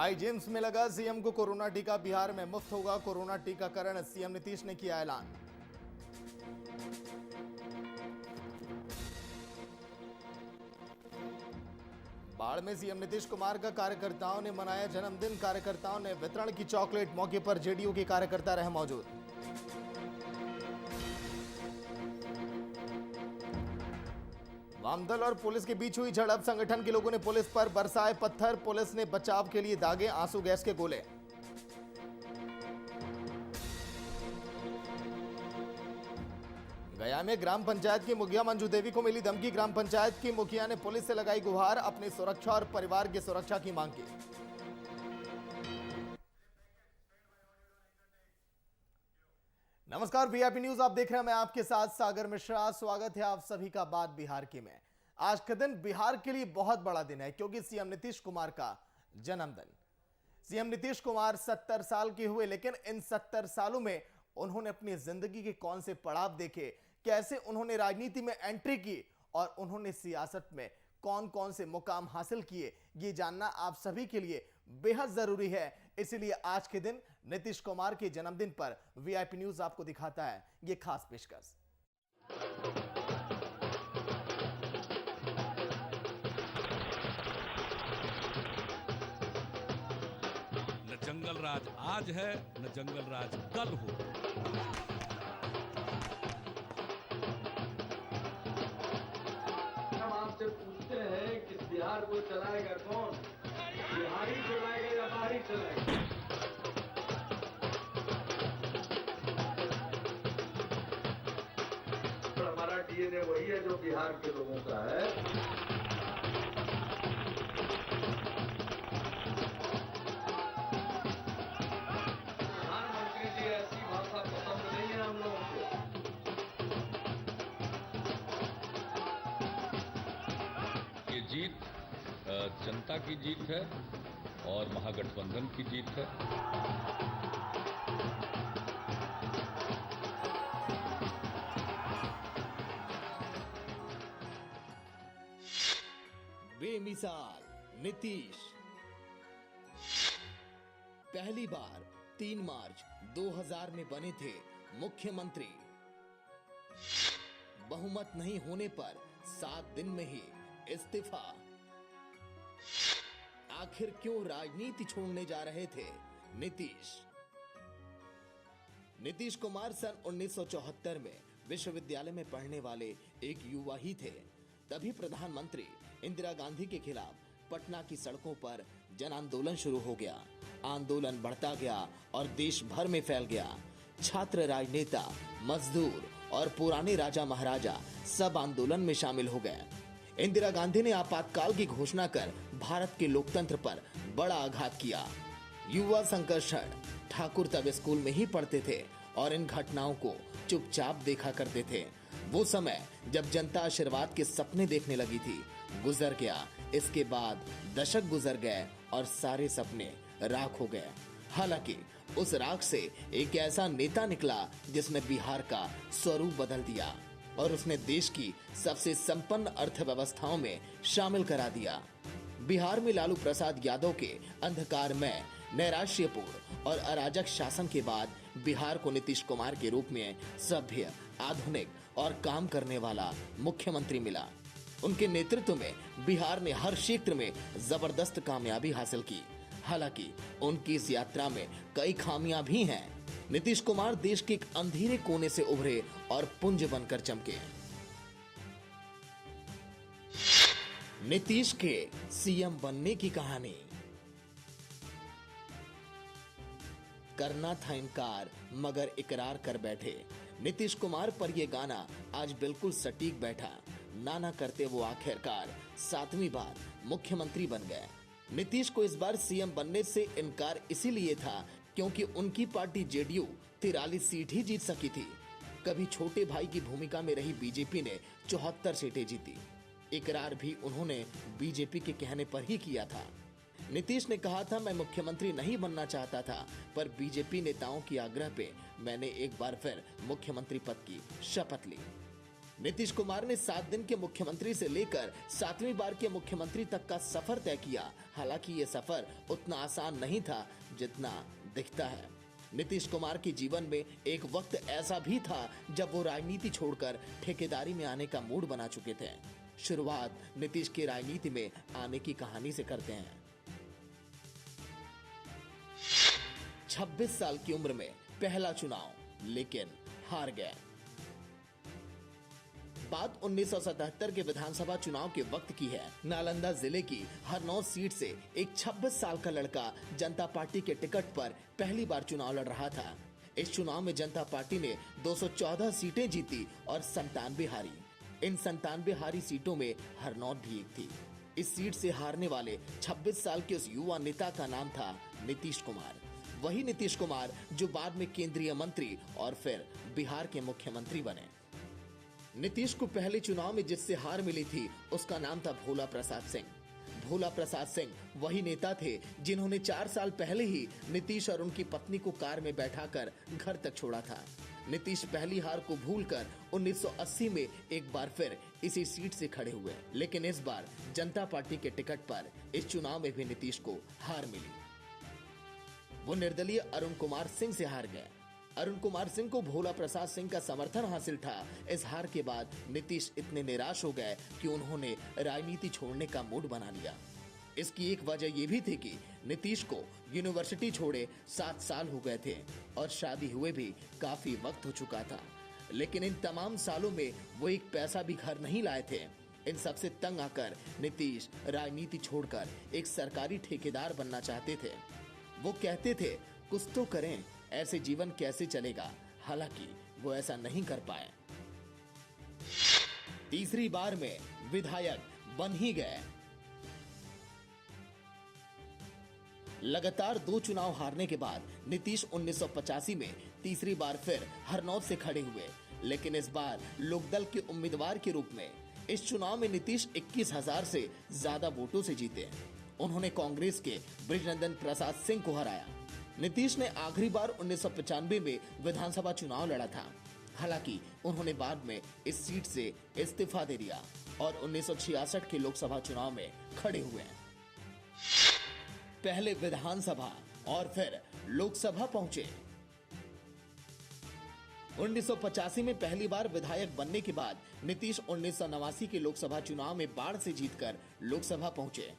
आईजीएम्स में लगा सीएम को कोरोना टीका। बिहार में मुफ्त होगा कोरोना टीकाकरण, सीएम नीतीश ने किया ऐलान। बाढ़ में सीएम नीतीश कुमार का कार्यकर्ताओं ने मनाया जन्मदिन। कार्यकर्ताओं ने वितरण की चॉकलेट। मौके पर जेडीयू के कार्यकर्ता रहे मौजूद। वामदल और पुलिस के बीच हुई झड़प। संगठन के लोगों ने पुलिस पर बरसाए पत्थर। पुलिस ने बचाव के लिए दागे आंसू गैस के गोले। गया में ग्राम पंचायत की मुखिया मंजू देवी को मिली धमकी। ग्राम पंचायत की मुखिया ने पुलिस से लगाई गुहार। अपनी सुरक्षा और परिवार की सुरक्षा की मांग की। नमस्कार, वीआईपी न्यूज आप देख रहे हैं। मैं आपके साथ सागर मिश्रा। स्वागत है आप सभी का बात बिहार की में। आज का दिन बिहार के लिए बहुत बड़ा दिन है क्योंकि सीएम नीतीश कुमार का जन्मदिन। सीएम नीतीश कुमार 70 साल के हुए, लेकिन इन 70 सालों में उन्होंने अपनी जिंदगी के कौन से पड़ाव देखे, कैसे उन्होंने राजनीति में एंट्री की और उन्होंने सियासत में कौन कौन से मुकाम हासिल किए, ये जानना आप सभी के लिए बेहद जरूरी है। इसीलिए आज के दिन नीतीश कुमार के जन्मदिन पर वीआईपी न्यूज आपको दिखाता है ये खास पेशकश। न जंगल राज आज है, न जंगल राज कल हो। हम आपसे पूछते हैं कि बिहार को चलाएगा कौन? बिहारी चलाएगा या बाहरी चलाएगा? हमारा डीएनए वही है जो बिहार के लोगों का है। प्रधानमंत्री जी ऐसी भाषा पसंद नहीं है हम लोगों को। ये जीत जनता की जीत है और महागठबंधन की जीत है। बेमिसाल नीतीश पहली बार 3 मार्च 2000 में बने थे मुख्यमंत्री। बहुमत नहीं होने पर 7 दिन में ही इस्तीफा। आखिर क्यों राजनीति छोड़ने जा रहे थे नीतीश? नीतीश कुमार सन 1974 में विश्वविद्यालय में पढ़ने वाले एक युवा ही थे। तभी प्रधानमंत्री इंदिरा गांधी के खिलाफ पटना की सड़कों पर जन आंदोलन शुरू हो गया। आंदोलन बढ़ता गया और देश भर में फैल गया। छात्र, राजनेता, मजदूर और पुराने राजा महाराजा सब आंदोलन में शामिल हो गए। इंदिरा गांधी ने आपातकाल की घोषणा कर भारत के लोकतंत्र पर बड़ा आघात किया। युवा संकर्षण ठाकुर तब स्कूल में ही पढ़ते थे और इन घटनाओं को चुपचाप देखा करते थे। वो समय जब जनता आशीर्वाद के सपने देखने लगी थी गुजर गया। इसके बाद दशक गुजर गए और सारे सपने राख हो गए। हालांकि उस राख से एक ऐसा नेता निकला जिसने बिहार का स्वरूप बदल दिया और उसने देश की सबसे संपन्न अर्थव्यवस्थाओं में शामिल करा दिया। बिहार में लालू प्रसाद यादव के अंधकारमय, नैराश्यपूर्ण और अराजक शासन के बाद बिहार को नीतीश कुमार के रूप में सभ्य, आधुनिक और काम करने वाला मुख्यमंत्री मिला। उनके नेतृत्व में बिहार ने हर क्षेत्र में जबरदस्त कामयाबी हासिल की। हालांकि उनकी इस यात्रा में कई खामियां भी हैं। नीतीश कुमार देश के एक अंधेरे कोने से उभरे और पुंज बनकर चमके। नीतीश के सीएम बनने की कहानी। करना था इनकार मगर इकरार कर बैठे। नीतीश कुमार पर यह गाना आज बिल्कुल सटीक बैठा। ना करते वो आखिरकार 7वीं बार मुख्यमंत्री बन गए। नीतीश को इस बार सीएम बनने से इनकार इसीलिए था क्योंकि उनकी पार्टी जेडीयू 43 सीट ही जीत सकी थी। कभी छोटे भाई की भूमिका में रही बीजेपी ने 74 सीटें जीती। इकरार भी उन्होंने बीजेपी के कहने पर ही किया था। नीतीश ने कहा था, मैं मुख्यमंत्री नहीं बनना चाहता था, पर बीजेपी नेताओं के आग्रह पे मैंने एक बार फिर मुख्यमंत्री पद की शपथ ली। नीतीश कुमार ने 7 दिन के मुख्यमंत्री से लेकर 7वीं बार के मुख्यमंत्री तक का सफर तय किया। हालांकि ये सफर उतना आसान नहीं था जितना दिखता है। नीतीश कुमार के जीवन में एक वक्त ऐसा भी था जब वो राजनीति छोड़कर ठेकेदारी में आने का मूड बना चुके थे। शुरुआत नीतीश के राजनीति में आने की कहानी से करते हैं। 26 साल की उम्र में पहला चुनाव, लेकिन हार गए। बात 1977 के विधानसभा चुनाव के वक्त की है। नालंदा जिले की हरनौत सीट से एक 26 साल का लड़का जनता पार्टी के टिकट पर पहली बार चुनाव लड़ रहा था। इस चुनाव में जनता पार्टी ने 214 सीटें जीती और 97 हारी। इन 97 हारी सीटों में हरनौत भी एक थी। इस सीट से हारने वाले 26 साल के उस युवा नेता का नाम था नीतीश कुमार। वही नीतीश कुमार जो बाद में केंद्रीय मंत्री और फिर बिहार के मुख्यमंत्री बने। नीतीश को पहले चुनाव में जिससे हार मिली थी उसका नाम था भोला प्रसाद सिंह। भोला प्रसाद सिंह वही नेता थे जिन्होंने 4 साल पहले ही नीतीश और उनकी पत्नी को कार में बैठाकर घर तक छोड़ा था। नीतीश पहली हार को भूलकर 1980 में एक बार फिर इसी सीट से खड़े हुए, लेकिन इस बार जनता पार्टी के टिकट पर इस चुनाव में भी नीतीश को हार मिली। वो निर्दलीय अरुण कुमार सिंह से हार गए। अरुण कुमार सिंह को भोला प्रसाद सिंह का समर्थन हासिल था। इस हार के बाद नीतीश इतने निराश हो गए कि उन्होंने राजनीति छोड़ने का मूड बना लिया। इसकी एक वजह यह भी थी कि नीतीश को यूनिवर्सिटी छोड़े 7 साल हो गए थे और शादी हुए भी काफी वक्त हो चुका था। लेकिन इन तमाम सालों में वो एक पैसा भी घर नहीं लाए थे। इन सबसे तंग आकर नीतीश राजनीति छोड़कर एक सरकारी ठेकेदार बनना चाहते थे। वो कहते थे कुछ तो करें, ऐसे जीवन कैसे चलेगा। हालांकि वो ऐसा नहीं कर पाए। तीसरी बार में विधायक बन ही गए। लगातार 2 चुनाव हारने के बाद नीतीश 1985 में तीसरी बार फिर हरनौत से खड़े हुए, लेकिन इस बार लोकदल के उम्मीदवार के रूप में। इस चुनाव में नीतीश 21,000 से ज्यादा वोटों से जीते। उन्होंने कांग्रेस के बृजनंदन प्रसाद सिंह को हराया। नीतीश ने आखिरी बार 1995 में विधानसभा चुनाव लड़ा था। हालांकि उन्होंने बाद में इस सीट से इस्तीफा दे दिया और 1966 के लोकसभा चुनाव में खड़े हुए। पहले विधानसभा और फिर लोकसभा पहुंचे। 1985 में पहली बार विधायक बनने के बाद नीतीश 1989 के लोकसभा चुनाव में बाढ़ से जीतकर लोकसभा पहुंचे।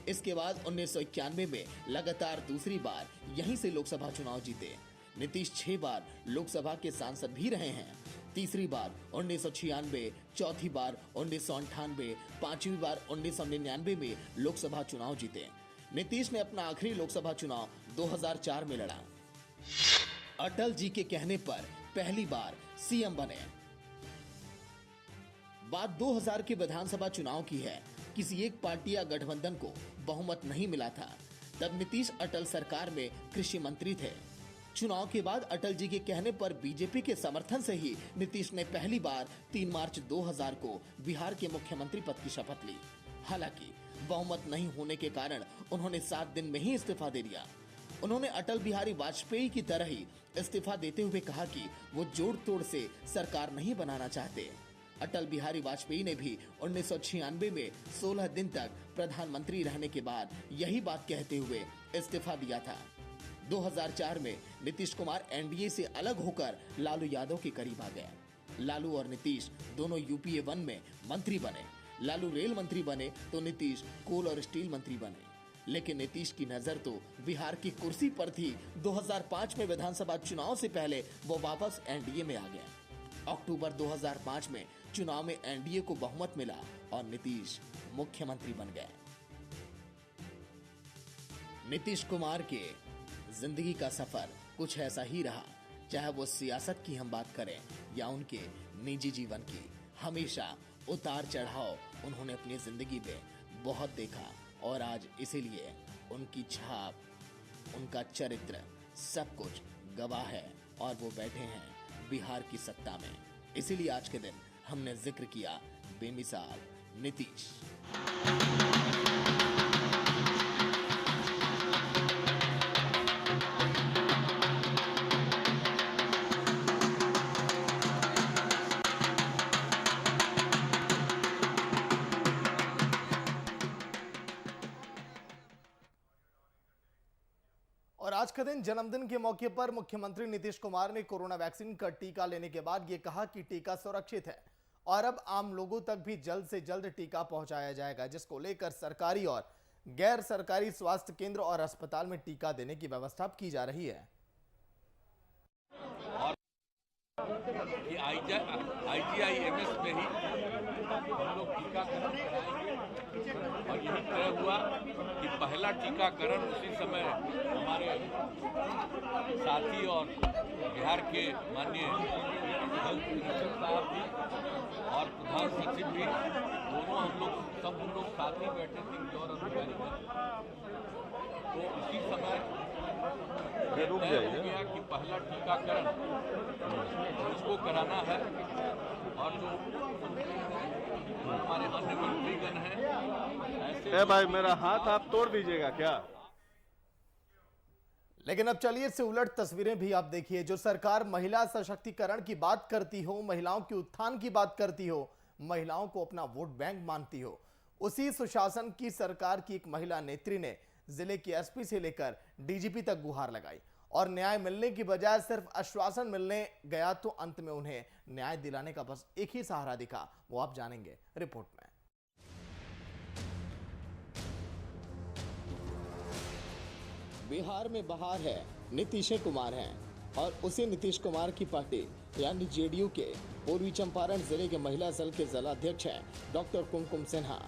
इसके बाद 1991 में लगातार दूसरी बार यहीं से लोकसभा चुनाव जीते। नीतीश 6 बार लोकसभा के सांसद भी रहे हैं। तीसरी बार 1996, चौथी बार 1998, 5वीं बार 1999 में लोकसभा चुनाव जीते। नीतीश ने अपना आखिरी लोकसभा चुनाव 2004 में लड़ा। अटल जी के कहने पर पहली बार सीएम बने। बात 2000 के विधानसभा चुनाव की है। किसी एक पार्टी या गठबंधन को बहुमत नहीं मिला था। तब नीतीश अटल सरकार में कृषि मंत्री थे। चुनाव के बाद अटल जी के कहने पर बीजेपी के समर्थन से ही नीतीश ने पहली बार 3 मार्च 2000 को बिहार के मुख्यमंत्री पद की शपथ ली। हालांकि बहुमत नहीं होने के कारण उन्होंने 7 दिन में ही इस्तीफा दे दिया। उन्होंने अटल बिहारी वाजपेयी की तरह ही इस्तीफा देते हुए कहा कि वो जोड़ तोड़ से सरकार नहीं बनाना चाहते। अटल बिहारी वाजपेयी ने भी 1996 में 16 दिन तक प्रधानमंत्री रहने के बाद यही बात कहते हुए इस्तीफा दिया था। 2004 में नीतीश कुमार एनडीए से अलग होकर लालू यादव के करीब आ गए। लालू और नीतीश दोनों यूपीए 1 में मंत्री बने। लालू रेल मंत्री बने तो नीतीश कोल और स्टील मंत्री बने। लेकिन नीतीश की नजर तो बिहार की कुर्सी पर थी। 2005 में विधानसभा चुनाव से पहले वो वापस एनडीए में आ गए। अक्टूबर 2005 में चुनाव में एनडीए को बहुमत मिला और नीतीश मुख्यमंत्री बन गए। नीतीश कुमार के जिंदगी का सफर कुछ ऐसा ही रहा। चाहे वो सियासत की हम बात करें या उनके निजी जीवन की, हमेशा उतार चढ़ाव उन्होंने अपनी जिंदगी में बहुत देखा और आज इसीलिए उनकी छाप, उनका चरित्र सब कुछ गवाह है और वो बैठे हैं बिहार की सत्ता में। इसीलिए आज के दिन हमने जिक्र किया बेमिसाल नीतीश। आज के दिन जन्मदिन के मौके पर मुख्यमंत्री नीतीश कुमार ने कोरोना वैक्सीन का टीका लेने के बाद ये कहा कि टीका सुरक्षित है और अब आम लोगों तक भी जल्द से जल्द टीका पहुंचाया जाएगा, जिसको लेकर सरकारी और गैर सरकारी स्वास्थ्य केंद्र और अस्पताल में टीका देने की व्यवस्था की जा रही है। कि IGI-MS में ही हम लोग टीकाकरण कराएंगे और यही तय हुआ कि पहला टीकाकरण उसी समय हमारे साथी और बिहार के माननीय हेल्थ मिनिस्टर साहब भी और प्रधान सचिव भी दोनों हम लोग साथ ही बैठे थे इंदौर अधिकारी में, तो उसी समय तय हो गया कि पहला टीकाकरण इसको कराना है और जो हमारे अन्य मंत्रीगण हैं ऐसे भाई मेरा हाथ आप तोड़ दीजिएगा क्या? लेकिन अब चलिए इससे उलट तस्वीरें भी आप देखिए। जो सरकार महिला सशक्तिकरण की बात करती हो, महिलाओं के उत्थान की बात करती हो, महिलाओं को अपना वोट बैंक मानती हो, उसी सुशासन की सरकार की एक महिला नेत्री ने जिले की एसपी से लेकर डीजीपी तक गुहार लगाई और न्याय मिलने की बजाय सिर्फ आश्वासन मिलने गया तो अंत में उन्हें न्याय दिलाने का बस एक ही सहारा दिखा। वो आप जानेंगे रिपोर्ट में। बिहार में बहार है, नीतीश कुमार हैं और उसी नीतीश कुमार की पार्टी यानी जेडीयू के पूर्वी चंपारण जिले के महिला सेल के जिलाध्यक्ष हैं डॉक्टर कुमकुम सिन्हा।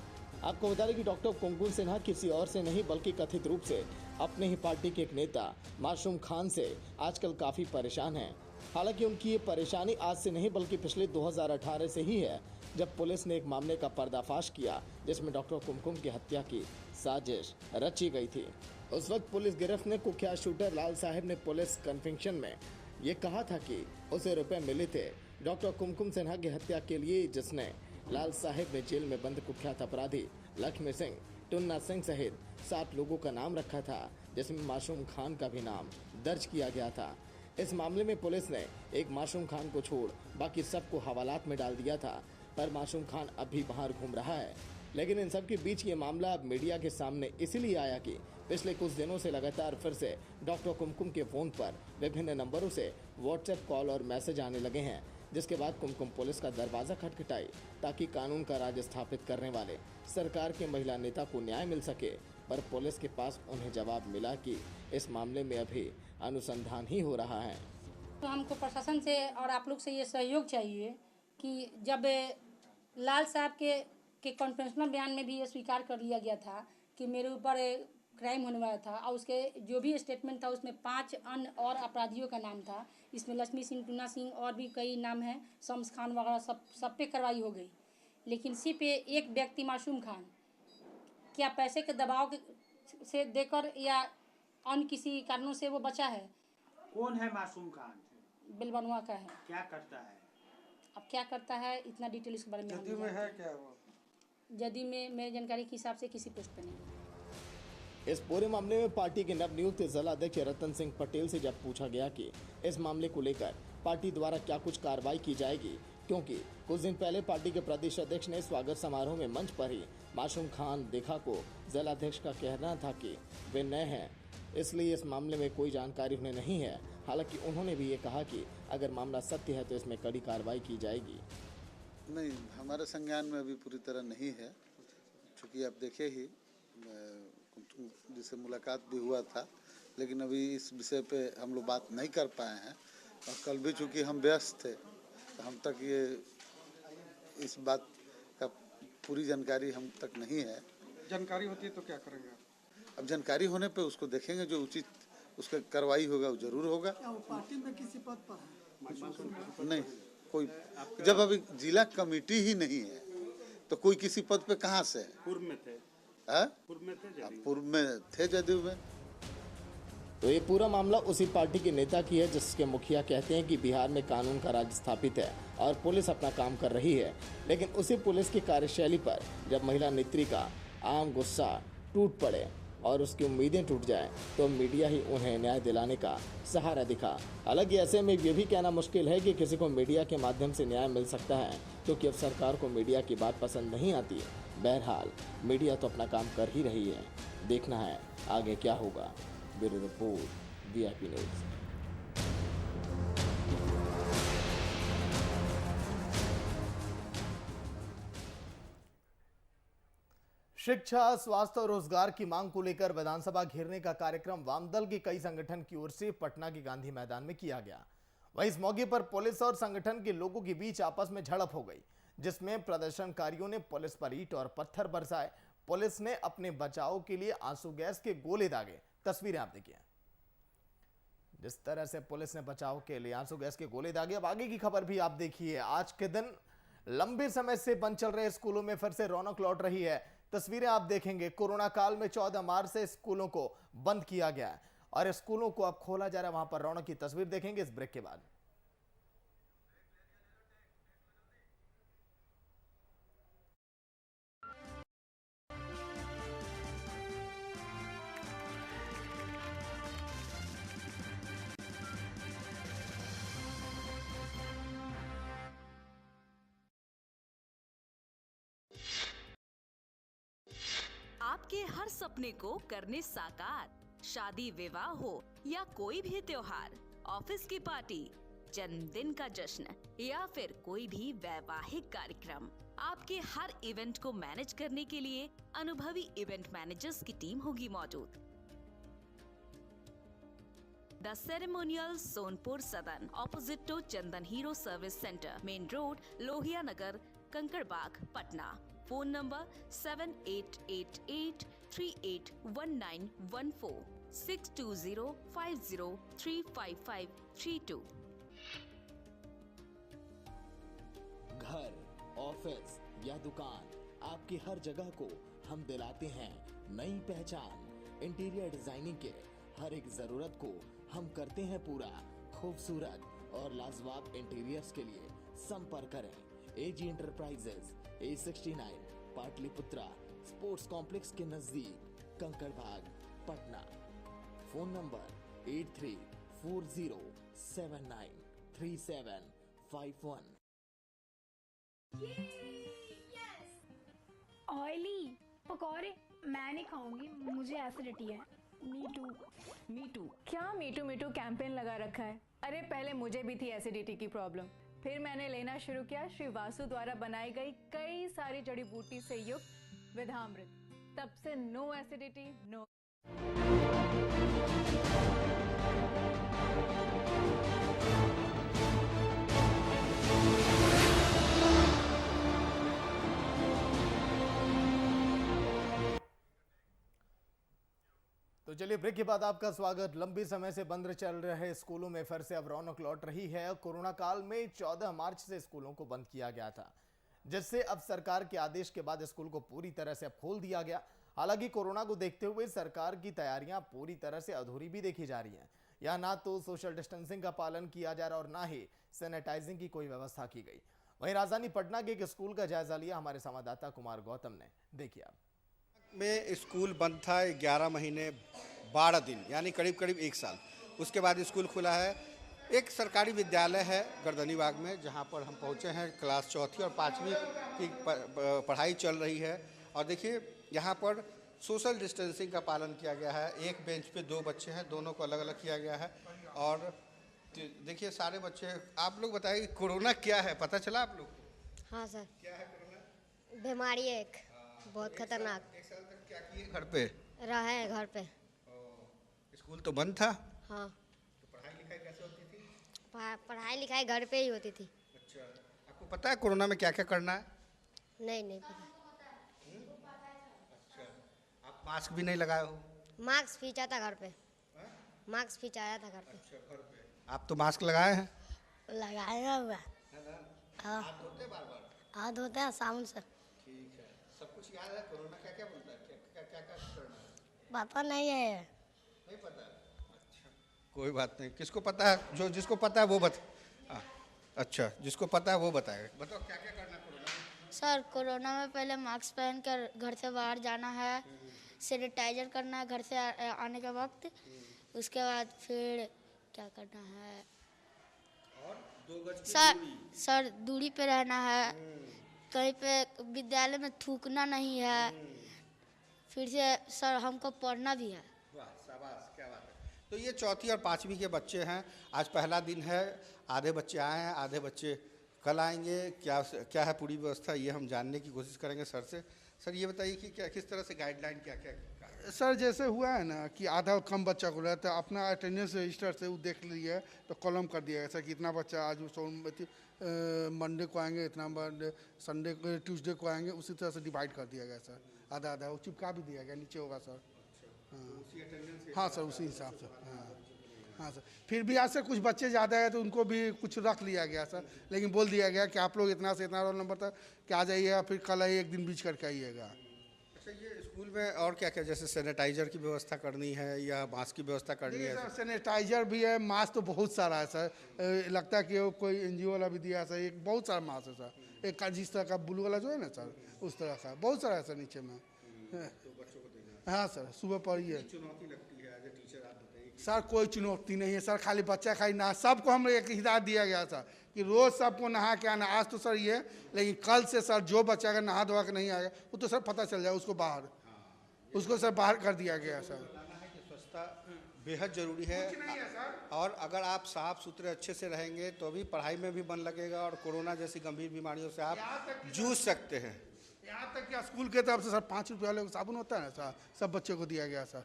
आपको बता दें कि डॉक्टर कुमकुम सिन्हा किसी और से नहीं बल्कि कथित रूप से अपने ही पार्टी के एक नेता मासूम खान से आजकल काफी परेशान हैं। हालांकि उनकी ये परेशानी आज से नहीं बल्कि पिछले 2018 से ही है, जब पुलिस ने एक मामले का पर्दाफाश किया जिसमें डॉक्टर कुमकुम की हत्या की साजिश रची गई थी। उस वक्त पुलिस गिरफ्त में कुख्यात शूटर लाल साहब ने पुलिस कन्फेक्शन में ये कहा था कि उसे रुपए मिले थे डॉक्टर कुमकुम सिन्हा की हत्या के लिए, जिसने लाल साहब ने जेल में बंद कुख्यात अपराधी लक्ष्मी सिंह, टुन्ना सिंह सहित 7 लोगों का नाम रखा था, जिसमें मासूम खान का भी नाम दर्ज किया गया था। इस मामले में पुलिस ने एक मासूम खान को छोड़ बाकी सबको हवालात में डाल दिया था, पर मासूम खान अब भी बाहर घूम रहा है। लेकिन इन सब के बीच ये मामला अब मीडिया के सामने इसलिए आया कि पिछले कुछ दिनों से लगातार फिर से डॉक्टर कुमकुम के फोन पर विभिन्न नंबरों से व्हाट्सएप कॉल और मैसेज आने लगे हैं, जिसके बाद कुमकुम पुलिस का दरवाजा खटखटाई ताकि कानून का राज स्थापित करने वाले सरकार के महिला नेता को न्याय मिल सके। पर पुलिस के पास उन्हें जवाब मिला कि इस मामले में अभी अनुसंधान ही हो रहा है। तो हमको प्रशासन से और आप लोग से ये सहयोग चाहिए कि जब लाल साहब के कॉन्फ्रेंशनल बयान में भी ये स्वीकार कर लिया गया था कि मेरे ऊपर क्राइम होने वाला था और उसके जो भी स्टेटमेंट था उसमें 5 अन्य और अपराधियों का नाम था। इसमें लक्ष्मी सिंह, टुन्ना सिंह और भी कई नाम हैं, शम्स खान वगैरह सब पे कार्रवाई हो गई, लेकिन सिर्फ एक व्यक्ति मासूम खान क्या पैसे के दबाव से देकर या अन्य किसी कारणों से वो बचा है। कौन है मासूम खान? बेलबनुआ का है। क्या करता है? अब क्या करता है इतना डिटेल इसके बारे में जदयू में है क्या वो? जदयू में मेरी जानकारी के हिसाब से किसी पोस्ट पे नहीं। इस पूरे मामले में पार्टी के नवनियुक्त जिलाध्यक्ष रतन सिंह पटेल से जब पूछा गया कि इस मामले को लेकर पार्टी द्वारा क्या कुछ कार्रवाई की जाएगी, क्योंकि कुछ दिन पहले पार्टी के प्रदेश अध्यक्ष ने स्वागत समारोह में मंच पर ही मासूम खान देखा को जिलाध्यक्ष का कहना था कि वे नए हैं, इसलिए इस मामले में कोई जानकारी उन्हें नहीं है। हालांकि उन्होंने भी ये कहा कि अगर मामला सत्य है तो इसमें कड़ी कार्रवाई की जाएगी। नहीं, हमारे संज्ञान में अभी पूरी तरह नहीं है, क्योंकि आप देखे ही जिससे मुलाकात भी हुआ था, लेकिन अभी इस विषय पे हम लोग बात नहीं कर पाए हैं और कल भी चूँकि हम व्यस्त थे तो हम तक ये इस बात का पूरी जानकारी हम तक नहीं है। जानकारी होती है तो क्या करेंगे? अब जानकारी होने पे उसको देखेंगे, जो उचित उसका कार्रवाई होगा वो जरूर होगा। क्या वो पार्टी में किसी पद पर है? नहीं, कोई जब अभी जिला कमेटी ही नहीं है तो कोई किसी पद पे कहाँ से है? पूर्व में थे। पूर्व में थे जदयू में। तो ये पूरा मामला उसी पार्टी के नेता की है जिसके मुखिया कहते हैं कि बिहार में कानून का राज स्थापित है और पुलिस अपना काम कर रही है, लेकिन उसी पुलिस की कार्यशैली पर जब महिला नेत्री का आम गुस्सा टूट पड़े और उसकी उम्मीदें टूट जाएं, तो मीडिया ही उन्हें न्याय दिलाने का सहारा दिखा। हालांकि ऐसे में ये भी कहना मुश्किल है कि किसी को मीडिया के माध्यम से न्याय मिल सकता है, क्योंकि अब सरकार को मीडिया की बात पसंद नहीं आती। बहरहाल मीडिया तो अपना काम कर ही रही है, देखना है आगे क्या होगा। Bureau report, VIP news. शिक्षा, स्वास्थ्य और रोजगार की मांग को लेकर विधानसभा घेरने का कार्यक्रम वामदल के कई संगठन की ओर से पटना के गांधी मैदान में किया गया। वहीं इस मौके पर पुलिस और संगठन के लोगों के बीच आपस में झड़प हो गई, जिसमें प्रदर्शनकारियों ने पुलिस पर ईंट और पत्थर बरसाए। पुलिस ने अपने बचाव के लिए आंसू गैस के गोले दागे। तस्वीरें आप देखिए, जिस तरह से पुलिस ने बचाव के लिए आंसू गैस के गोले दागे। अब आगे की खबर भी आप देखिए। आज के दिन लंबे समय से बंद चल रहे स्कूलों में फिर से रौनक लौट रही है। तस्वीरें आप देखेंगे। कोरोना काल में 14 मार्च से स्कूलों को बंद किया गया है और स्कूलों को अब खोला जा रहा है। वहां पर रौनक की तस्वीर देखेंगे इस ब्रेक के बाद। आपके हर सपने को करने साकार, शादी विवाह हो या कोई भी त्योहार, ऑफिस की पार्टी, जन्मदिन का जश्न या फिर कोई भी वैवाहिक कार्यक्रम, आपके हर इवेंट को मैनेज करने के लिए अनुभवी इवेंट मैनेजर्स की टीम होगी मौजूद। The ceremonial Sonpur Sadan, opposite to Chandan Hero service centre, main road, Lohia Nagar, Kankarbagh, Patna. Phone number 7888381914 62050355532। घर, ऑफिस या दुकान, आपकी हर जगह को हम दिलाते हैं नई पहचान। इंटीरियर डिजाइनिंग के हर एक जरूरत को हम करते हैं पूरा। खूबसूरत और लाजवाब इंटीरियर्स के लिए संपर्क करें AG enterprises, A69, Pataliputra sports complex के नजदीक, Kankarbagh, Patna. Phone number 8340793751। Oily पकौड़े मैं नहीं खाऊंगी, मुझे एसिडिटी है। मीटू क्या मीटू कैंपेन लगा रखा है? अरे पहले मुझे भी थी एसिडिटी की प्रॉब्लम, फिर मैंने लेना शुरू किया श्री वासु द्वारा बनाई गई कई सारी जड़ी बूटी से युक्त विधामृत। तब से नो एसिडिटी, नो। तो चलिए ब्रेक के बाद आपका स्वागत। लंबी समय से बंद चल रहे स्कूलों में फिर से अब रौनक लौट रही है। कोरोना काल में 14 मार्च से स्कूलों को बंद किया गया था, जिससे अब सरकार के आदेश के बाद स्कूल को पूरी तरह से अब खोल दिया गया। हालांकि कोरोना को देखते हुए सरकार की तैयारियां पूरी तरह से अधूरी भी देखी जा रही हैं। यहाँ ना तो सोशल डिस्टेंसिंग का पालन किया जा रहा और ना ही सैनिटाइजिंग की कोई व्यवस्था की गई। वहीं राजधानी पटना के एक स्कूल का जायजा लिया हमारे संवाददाता कुमार गौतम ने। देखिए आप। में स्कूल बंद था 11 महीने 12 दिन, यानी करीब करीब 1 साल। उसके बाद स्कूल खुला है। एक सरकारी विद्यालय है गर्दनीबाग में, जहां पर हम पहुंचे हैं। क्लास 4वीं और 5वीं की पढ़ाई चल रही है और देखिए यहाँ पर सोशल डिस्टेंसिंग का पालन किया गया है। एक बेंच पे 2 बच्चे हैं, दोनों को अलग अलग किया गया है। और देखिए सारे बच्चे। आप लोग बताइए कोरोना क्या है, पता चला आप लोग? हाँ सर। क्या है कोरोना? बीमारी है एक बहुत खतरनाक। 1 साल तक क्या किए? घर पे रहे हैं, घर पे। स्कूल तो बंद था। हाँ। तो पढ़ाई लिखाई कैसे होती थी? पढ़ाई लिखाई घर पे ही होती थी। अच्छा, आपको पता है कोरोना में क्या क्या करना है? नहीं पता। अच्छा, आप मास्क भी नहीं लगाए हो? मास्क खींचा था घर पे। मास्क खींचाया था घर पे। अच्छा, घर पे। आप तो मास्क लगाए हैं? लगाया हुआ। हाँ। हाथ धोते बार बार? हाथ धोते हैं साबुन से। ठीक है। सब कुछ याद है? कोरोना क्या क्या बोलता है, क्या क्या करना है? पता नहीं है। नहीं पता? अच्छा, कोई बात नहीं। किसको पता है? जो जिसको पता है वो बता। अच्छा, जिसको पता है वो बताएगा। बताओ क्या क्या करना है कोरोना में? सर कोरोना में पहले मास्क पहन कर घर से बाहर जाना है, सैनिटाइजर करना है घर से आने के वक्त। उसके बाद फिर क्या करना है? और 2 गज की सर दूरी पे रहना है। कहीं पे विद्यालय में थूकना नहीं है। फिर से सर हमको पढ़ना भी है। वाह शाबाश, क्या बात है। तो ये चौथी और पाँचवीं के बच्चे हैं। आज पहला दिन है, आधे बच्चे आए हैं, आधे बच्चे कल आएंगे। क्या है पूरी व्यवस्था, ये हम जानने की कोशिश करेंगे सर से। सर ये बताइए कि क्या किस तरह से गाइडलाइन क्या सर जैसे हुआ है ना कि आधा कम बच्चा को रहता है, अपना अटेंडेंस रजिस्टर से वो देख लिया है तो कॉलम कर दिया है सर कि इतना बच्चा आज मंडे को आएंगे, इतना संडे को ट्यूसडे को आएंगे, उसी तरह से डिवाइड कर दिया गया सर। आधा आधा वो चिपका भी दिया गया, नीचे होगा सर। हाँ सर उसी हिसाब से। हाँ सर फिर भी आज से कुछ बच्चे ज़्यादा है तो उनको भी कुछ रख लिया गया सर, लेकिन बोल दिया गया कि आप लोग इतना से इतना रोल नंबर तक कि आ जाइएगा, फिर कल आइए, एक दिन बीच करके आइएगा। अच्छा ये स्कूल में और क्या क्या, जैसे सैनिटाइजर की व्यवस्था करनी है या मास्क की व्यवस्था करनी है? सर सैनिटाइजर भी है, मास्क तो बहुत सारा है सर। लगता है कि वो कोई NGO वाला भी दिया है सर। एक बहुत सारा मास्क है सर, एक जिस तरह का ब्लू वाला जो है ना सर, उस तरह का बहुत सारा है सर नीचे में। हाँ सर सुबह पर ही है। चुनौती लगती है एज ए टीचर, आप बताइए। सर कोई चुनौती नहीं है सर, खाली बच्चा खाली नहा, सबको हम एक हिदायत दिया गया था कि रोज़ सबको नहा के आना। आज तो सर ये, लेकिन कल से सर जो बच्चा अगर नहा धोवा के नहीं आएगा वो तो सर पता चल जाए उसको बाहर, उसको सर बाहर कर दिया गया सर। स्वच्छता बेहद ज़रूरी है और अगर आप साफ सुथरे अच्छे से रहेंगे तो भी पढ़ाई में भी मन लगेगा और कोरोना जैसी गंभीर बीमारियों से आप जूझ सकते हैं। यहाँ तक कि स्कूल के तरफ से सर 5 रुपये वाले साबुन होता है ना सर, सब बच्चे को दिया गया सर।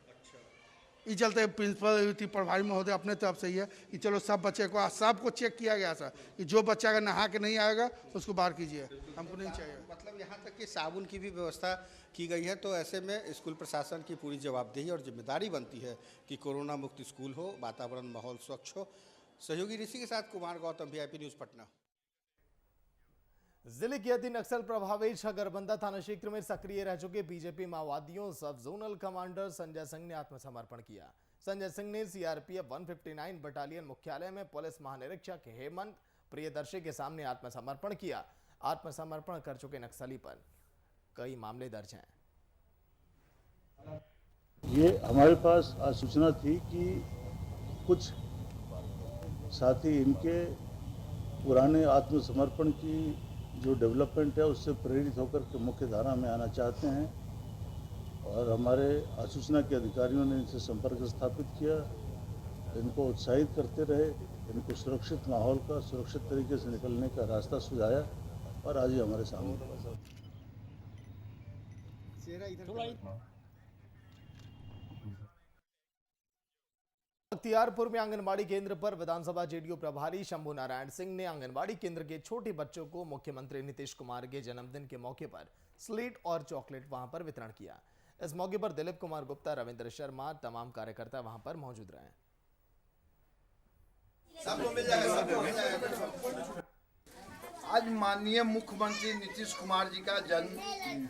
इस चलते प्रिंसिपल प्रभारी महोदय अपने तरफ से ही है कि चलो सब बच्चे को, सबको चेक किया गया सर कि जो बच्चा अगर नहा के नहीं आएगा उसको बाहर कीजिए, हमको नहीं चाहिए। मतलब यहाँ तक कि साबुन की भी व्यवस्था की गई है। तो ऐसे में स्कूल प्रशासन की पूरी जवाबदेही और जिम्मेदारी बनती है कि कोरोना मुक्त स्कूल हो, वातावरण माहौल स्वच्छ हो। सहयोगी ऋषि के साथ कुमार गौतम, VIP न्यूज़ पटना। जिले के अति नक्सल प्रभावित छगरबंदा थाना क्षेत्र में सक्रिय रह चुके बीजेपी माओवादियों सब जोनल कमांडर संजय सिंह ने आत्मसमर्पण किया। संजय सिंह ने CRPF 159 बटालियन मुख्यालय में पुलिस महानिरीक्षक हेमंत प्रियदर्शी के सामने आत्मसमर्पण किया। आत्मसमर्पण कर चुके नक्सली पर कई मामले दर्ज हैं। ये हमारे पास आज सूचना थी कि कुछ साथी इनके पुराने आत्मसमर्पण की जो डेवलपमेंट है उससे प्रेरित होकर के मुख्य धारा में आना चाहते हैं और हमारे आसूचना के अधिकारियों ने इनसे संपर्क स्थापित किया, इनको उत्साहित करते रहे, इनको सुरक्षित माहौल का, सुरक्षित तरीके से निकलने का रास्ता सुझाया और आज ही हमारे सामने। बख्तियारपुर में आंगनबाड़ी केंद्र पर विधानसभा JDU प्रभारी शंभू नारायण सिंह ने आंगनबाड़ी केंद्र के छोटे बच्चों को मुख्यमंत्री नीतीश कुमार के जन्मदिन के मौके पर स्लीट और चॉकलेट वहां पर वितरण किया। इस मौके पर दिलीप कुमार गुप्ता, रविंद्र शर्मा, तमाम कार्यकर्ता वहां पर मौजूद रहे। आज माननीय मुख्यमंत्री नीतीश कुमार जी का जन्म,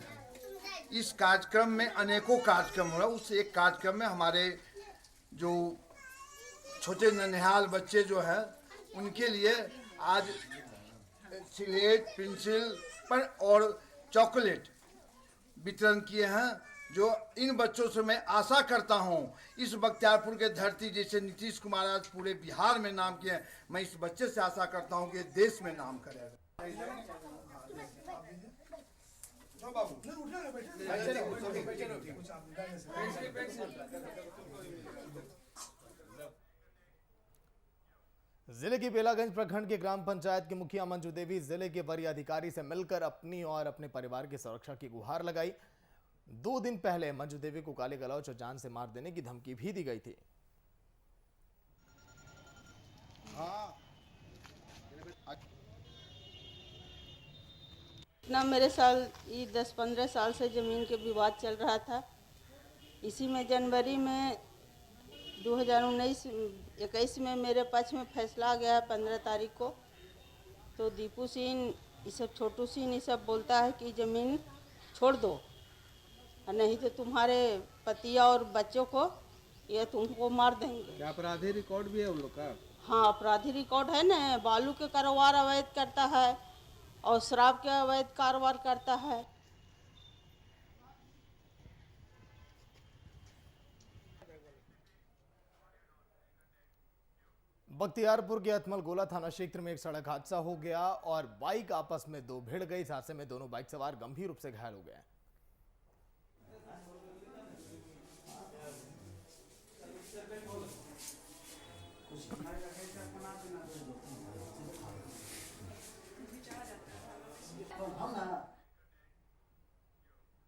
इस कार्यक्रम में अनेकों कार्यक्रम हो रहा है। उस एक कार्यक्रम में हमारे जो छोटे नन्हाल बच्चे जो हैं उनके लिए आज स्लेट, पेंसिल पर और चॉकलेट वितरण किए हैं, जो इन बच्चों से मैं आशा करता हूं इस बख्तियारपुर के धरती जैसे नीतीश कुमार आज पूरे बिहार में नाम किए, मैं इस बच्चे से आशा करता हूं कि देश में नाम करेगा। जिले की बेलागंज प्रखंड के ग्राम पंचायत की मुखिया मंजू देवी जिले के वरीय अधिकारी से मिलकर अपनी और अपने परिवार की सुरक्षा की गुहार लगाई। 2 दिन पहले मंजू देवी को काले गलौच और जान से मार देने की धमकी भी दी गई थी। ना मेरे साल ये 10-15 साल से ज़मीन के विवाद चल रहा था। इसी में जनवरी में 2019-21 में मेरे पक्ष में फैसला आ गया 15 तारीख को। तो दीपू सिंह, ये सब छोटू सिंह, ये सब बोलता है कि ज़मीन छोड़ दो और नहीं तो तुम्हारे पतिया और बच्चों को ये तुमको मार देंगे। क्या अपराधी रिकॉर्ड भी है उन लोग का? हाँ अपराधी रिकॉर्ड है ना। बालू के कारोबार अवैध करता है और शराब के अवैध कारोबार करता है। बख्तियारपुर के अतमल गोला थाना क्षेत्र में एक सड़क हादसा हो गया और बाइक आपस में दो भिड़ गई। इस हादसे में दोनों बाइक सवार गंभीर रूप से घायल हो गए।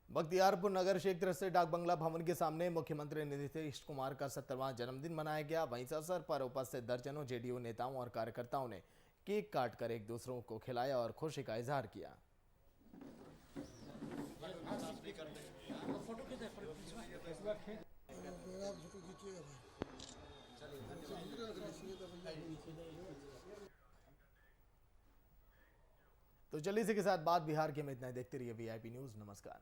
बख्तियारपुर नगर क्षेत्र से डाक बंगला भवन के सामने मुख्यमंत्री नीतीश कुमार का 70वां जन्मदिन मनाया गया। वहीं इस अवसर पर उपस्थित दर्जनों जेडीयू नेताओं और कार्यकर्ताओं ने केक काटकर एक दूसरों को खिलाया और खुशी का इजहार किया। तो चलिए इसी के साथ बात बिहार के में इतना ही। देखते रहिए वीआईपी न्यूज। नमस्कार।